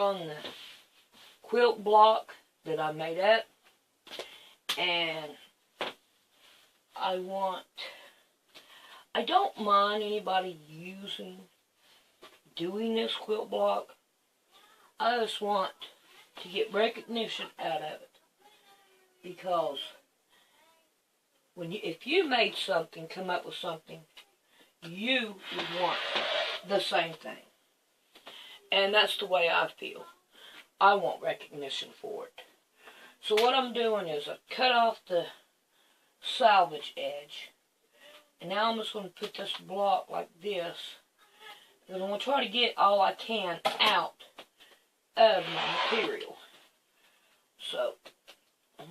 on the quilt block that I made up, and I don't mind anybody doing this quilt block. I just want to get recognition out of it, because if you made something, come up with something, you would want the same thing. And that's the way I feel. I want recognition for it. So what I'm doing is I cut off the salvage edge. And now I'm just going to put this block like this. And I'm going to try to get all I can out of my material. So,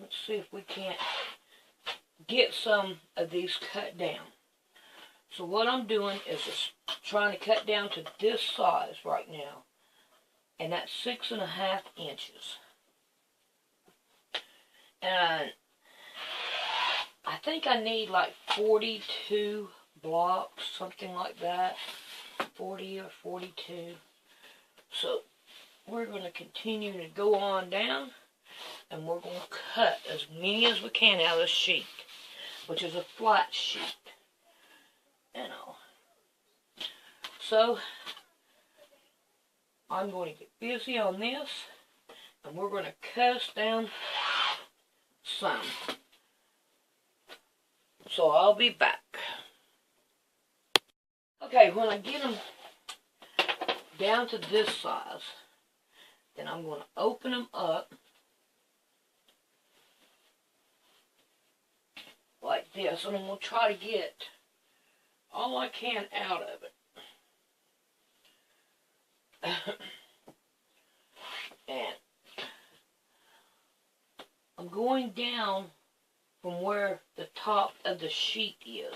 let's see if we can't get some of these cut down. So what I'm doing is just trying to cut down to this size right now. And that's 6.5 inches. And I think I need like 42 blocks, something like that. 40 or 42. So we're going to continue to go on down, and we're going to cut as many as we can out of the sheet, which is a flat sheet. And all. So I'm going to get busy on this, and we're going to cut us down some. So I'll be back. Okay, when I get them down to this size, then I'm going to open them up like this, and I'm going to try to get all I can out of it. And I'm going down from where the top of the sheet is,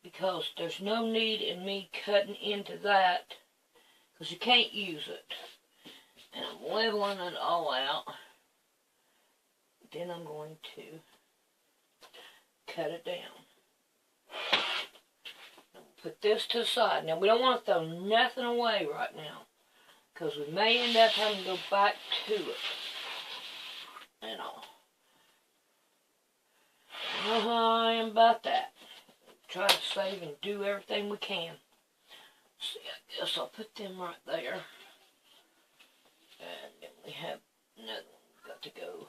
because there's no need in me cutting into that, because you can't use it. And I'm leveling it all out. Then I'm going to cut it down. Put this to the side. Now, we don't want to throw nothing away right now, because we may end up having to go back to it. And all. You know how I am about that. Try to save and do everything we can. See, I guess I'll put them right there. And then we have another one got to go.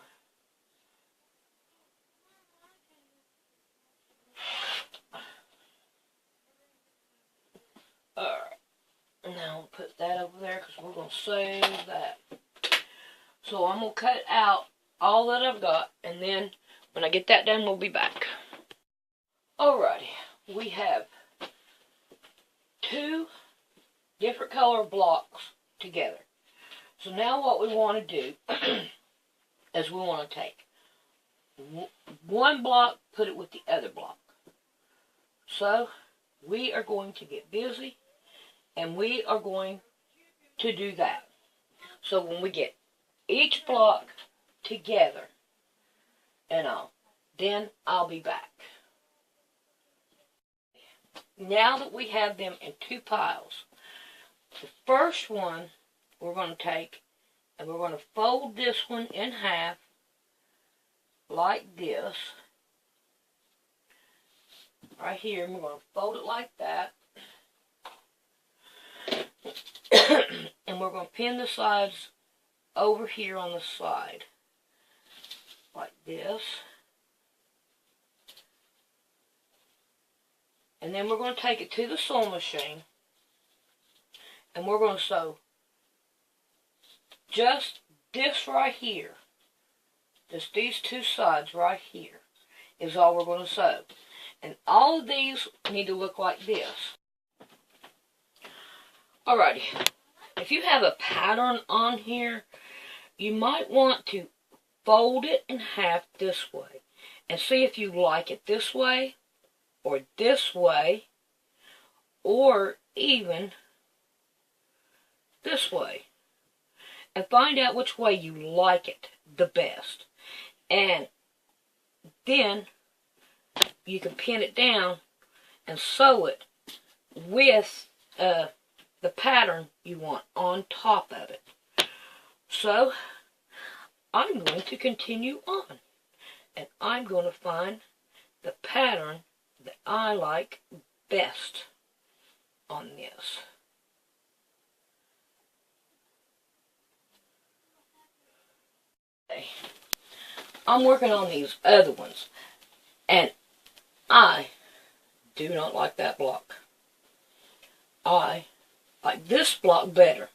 Alright. Now I'll put that over there, because we're going to save that. So I'm going to cut out all that I've got, and then when I get that done, we'll be back. Alrighty. We have 2 different color blocks together. So now what we want to do is we want to take one block, put it with the other block. So we are going to get busy, and we are going to do that. So when we get each block together and all, then I'll be back. Now that we have them in 2 piles, the first one we're going to take, and we're going to fold this one in half like this. Right here, and we're going to fold it like that. And we're going to pin the sides over here on the side. Like this. And then we're going to take it to the sewing machine. And we're going to sew just this right here. Just these 2 sides right here is all we're going to sew. And all of these need to look like this. Alrighty. If you have a pattern on here, you might want to fold it in half this way. And see if you like it this way, or this way, or even this way. And find out which way you like it the best. And then you can pin it down and sew it with the pattern you want on top of it. So, I'm going to continue on. And I'm going to find the pattern that I like best on this. Okay. I'm working on these other ones, and I do not like that block. I like this block better.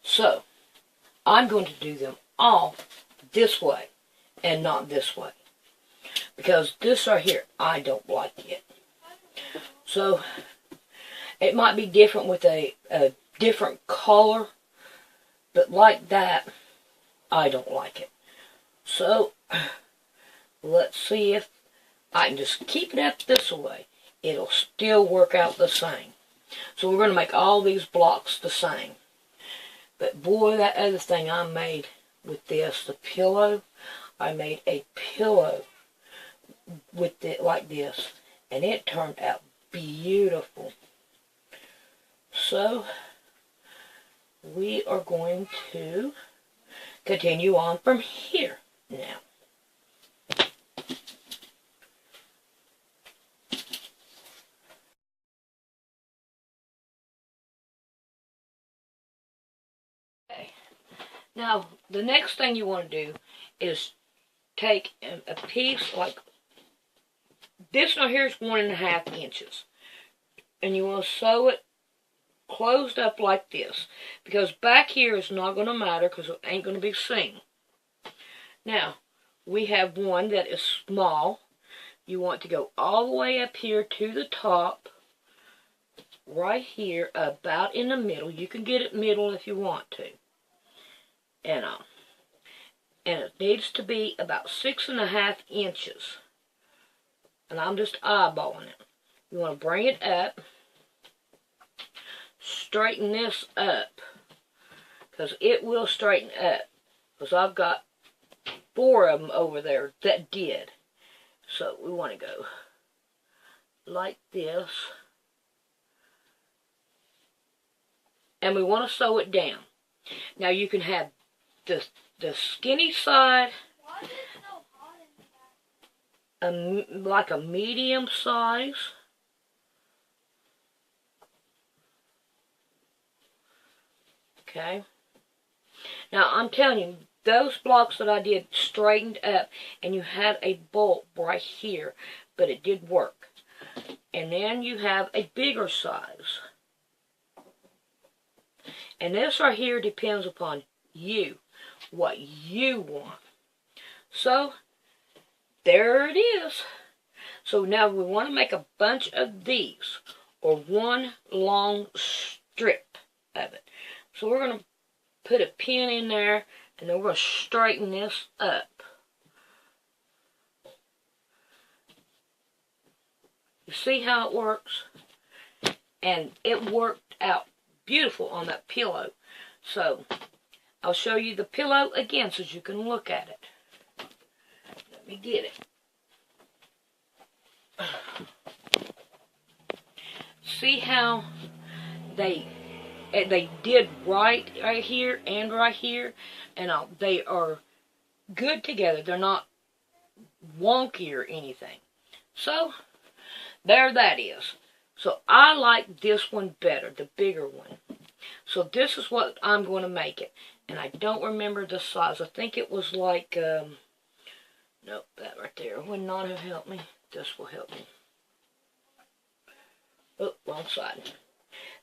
So, I'm going to do them all this way and not this way. Because this right here, I don't like it. So, it might be different with a different color, but like that, I don't like it. So, let's see if I can just keep it up this way. It'll still work out the same. So we're going to make all these blocks the same. But boy, that other thing I made with this, the pillow, I made a pillow with it like this. And it turned out beautiful. So, we are going to continue on from here now. Okay. Now, the next thing you want to do is take a piece like this one here is 1.5 inches. And you want to sew it closed up like this. Because back here is not going to matter because it ain't going to be seen. Now, we have one that is small. You want to go all the way up here to the top. Right here, about in the middle. You can get it middle if you want to. And it needs to be about 6.5 inches. And I'm just eyeballing it. You want to bring it up. Straighten this up. Because it will straighten up. Because I've got 4 of them over there that did. So we want to go like this. And we want to sew it down. Now you can have the skinny side, like a medium size. Okay. Now I'm telling you, those blocks that I did straightened up, and you had a bolt right here, but it did work. And then you have a bigger size. And this right here depends upon you, what you want. So, there it is. So now we want to make a bunch of these, or one long strip of it. So we're going to put a pin in there, and then we're going to straighten this up. You see how it works? And it worked out beautiful on that pillow. So, I'll show you the pillow again so you can look at it. Let me get it. See how they did right here and right here, and they are good together. They're not wonky or anything. So, there that is. So, I like this one better, the bigger one. So, this is what I'm going to make it. And I don't remember the size. I think it was like, nope, that right there would not have helped me. This will help me. Oh, wrong side.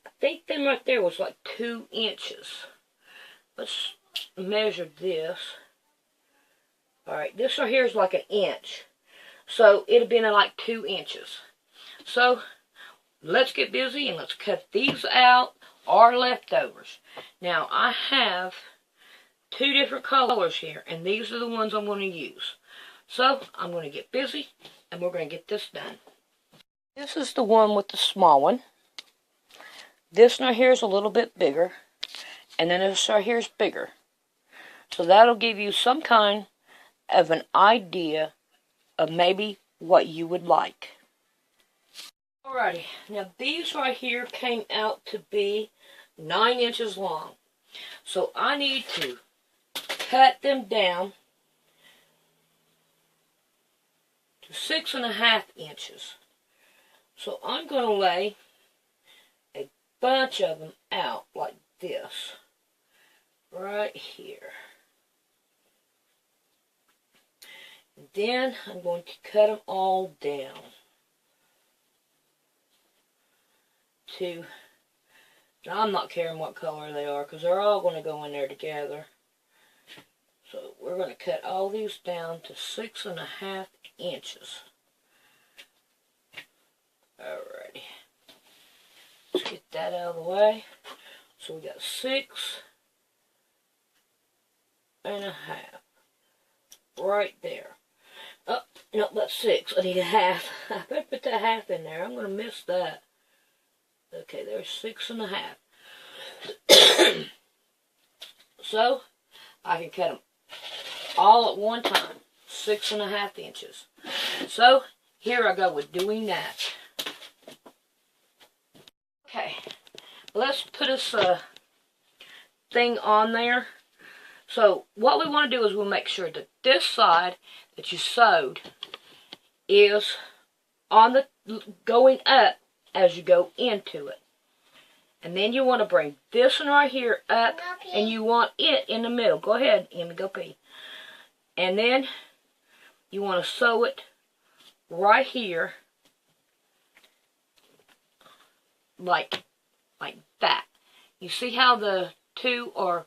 I think them right there was like 2 inches. Let's measure this. Alright, this right here is like 1 inch. So, it'd have been like 2 inches. So, let's get busy and let's cut these out, our leftovers. Now, I have 2 different colors here, and these are the ones I'm going to use. So, I'm going to get busy, and we're going to get this done. This is the one with the small one. This right here is a little bit bigger, and then this right here is bigger. So, that'll give you some kind of an idea of maybe what you would like. Alrighty, now these right here came out to be 9 inches long. So I need to cut them down to 6.5 inches. So I'm going to lay a bunch of them out like this, right here. And then I'm going to cut them all down to, now I'm not caring what color they are because they're all going to go in there together. So we're going to cut all these down to 6.5 inches. Alrighty. Let's get that out of the way. So we got 6.5 right there. Oh, no, that's 6. I need a half. I better put that half in there. I'm going to miss that. Okay, there's 6.5. So, I can cut them all at one time. 6.5 inches. So, here I go with doing that. Okay, let's put this thing on there. So, what we want to do is we'll make sure that this side that you sewed is on the going up as you go into it. And then you want to bring this one right here up, and you want it in the middle. Go ahead, Emmy, go pee. And then you want to sew it right here, like that. You see how the two are,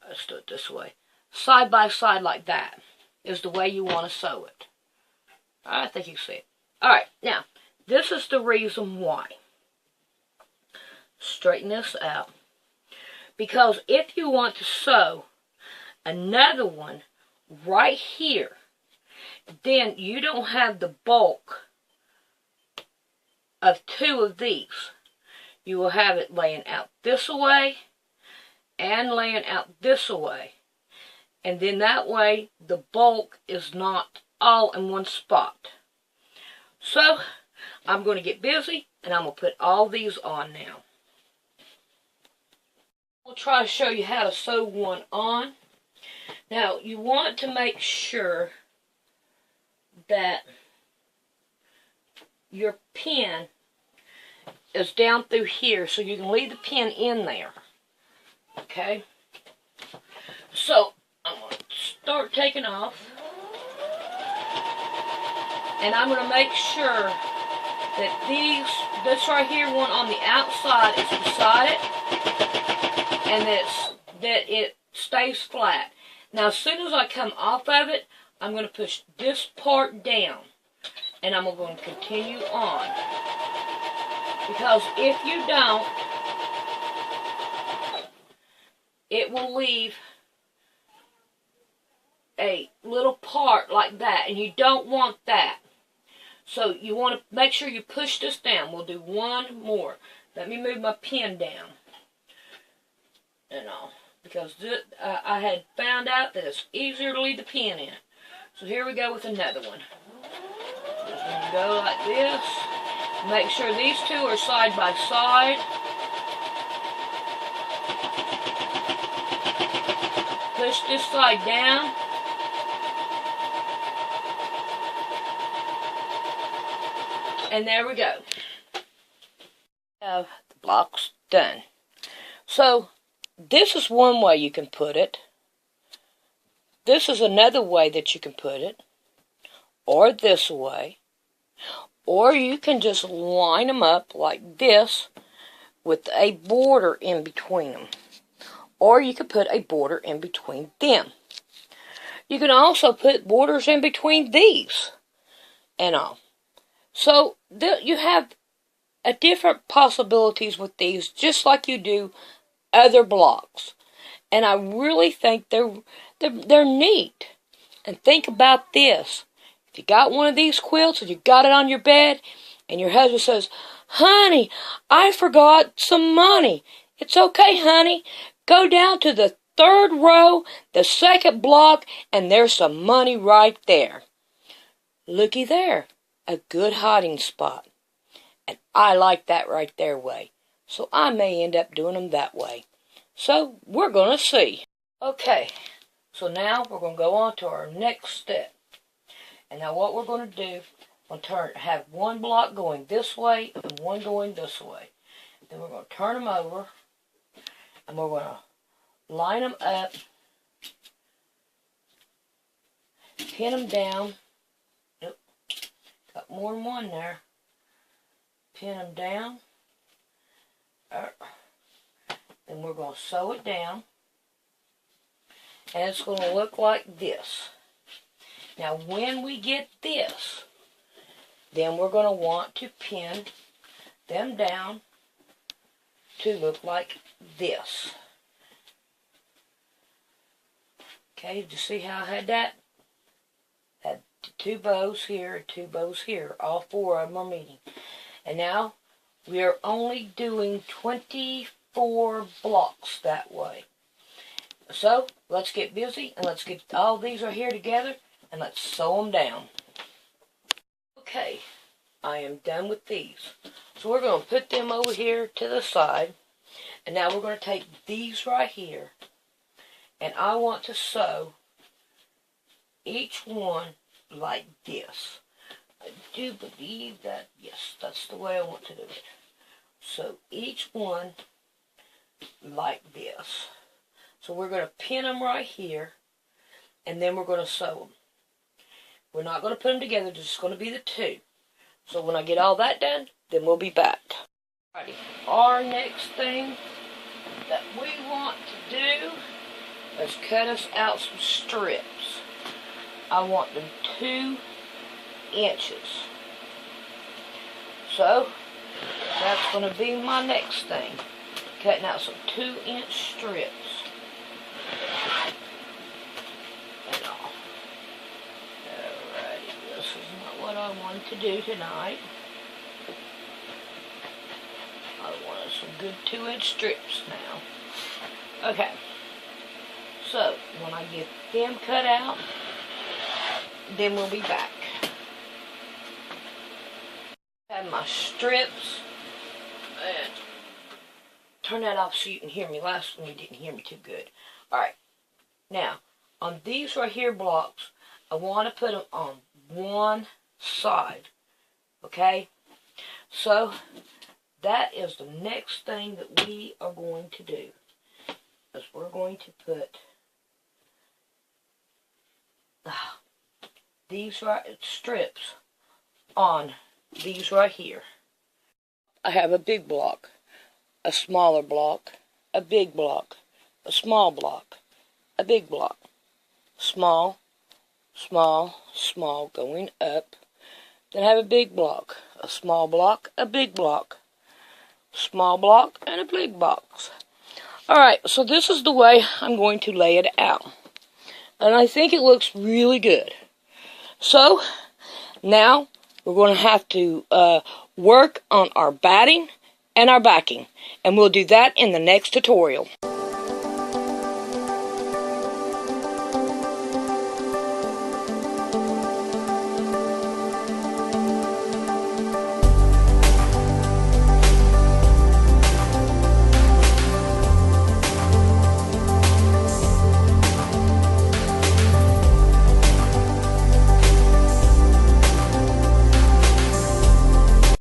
let's do it this way, side by side like that is the way you want to sew it. I think you see it. Alright, now, this is the reason why. Straighten this out. Because if you want to sew another one right here, then you don't have the bulk of two of these. You will have it laying out this way and laying out this way. And then that way the bulk is not all in one spot. So I'm going to get busy and I'm going to put all these on now. I'll try to show you how to sew one on. Now you want to make sure that your pin is down through here so you can leave the pin in there. Okay? So I'm going to start taking off. And I'm going to make sure that this right here one on the outside is beside it. And that it stays flat. Now as soon as I come off of it, I'm going to push this part down. And I'm going to continue on. Because if you don't, it will leave a little part like that. And you don't want that. So you want to make sure you push this down. We'll do one more. Let me move my pin down. And all. Because I had found out that it's easier to leave the pin in. So here we go with another one. Just going to go like this. Make sure these two are side by side. Push this side down. And there we go. Have the blocks done. So this is one way you can put it. This is another way that you can put it. Or this way. Or you can just line them up like this with a border in between them. Or you could put a border in between them. You can also put borders in between these and all. So you have a different possibilities with these, just like you do other blocks. And I really think they're neat. And think about this. If you got one of these quilts and you got it on your bed and your husband says, "Honey, I forgot some money." It's okay, honey. Go down to the third row, the second block, and there's some money right there. Looky there. A good hiding spot. And I like that right there way. So I may end up doing them that way. So we're going to see. Okay. So now we're going to go on to our next step. And now what we're going to do, we're going to have one block going this way and one going this way. Then we're going to turn them over, and we're going to line them up, pin them down. Nope, got more than one there. Pin them down. Then we're going to sew it down. And it's going to look like this. Now when we get this, then we're going to want to pin them down to look like this. Okay, did you see how I had that? Had two bows here and two bows here. All four of them are meeting. And now we are only doing 24 blocks that way. So let's get busy and let's get all these right here together and let's sew them down. Okay, I am done with these. So we're going to put them over here to the side. And now we're going to take these right here. And I want to sew each one like this. I do believe that, yes, that's the way I want to do it. So each one like this. So we're going to pin them right here. And then we're going to sew them. We're not going to put them together, it's just going to be the two. So when I get all that done, then we'll be back. Alrighty. Our next thing that we want to do is cut us out some strips. I want them 2 inches. So that's going to be my next thing. Cutting out some 2-inch strips. And all. Alrighty, this is not what I wanted to do tonight. I wanted some good 2-inch strips now. Okay. So, when I get them cut out, then we'll be back. I have my strips. And turn that off so you can hear me. Last one you didn't hear me too good. Alright. Now, on these right here blocks, I want to put them on one side. Okay? So, that is the next thing that we are going to do. Is we're going to put these right strips on these right here. I have a big block, a smaller block, a big block, a small block, a big block, small, small, small going up. Then I have a big block, a small block, a big block, small block, and a big box. Alright, so this is the way I'm going to lay it out. And I think it looks really good. So, now we're going to have to work on our batting and our backing. And we'll do that in the next tutorial.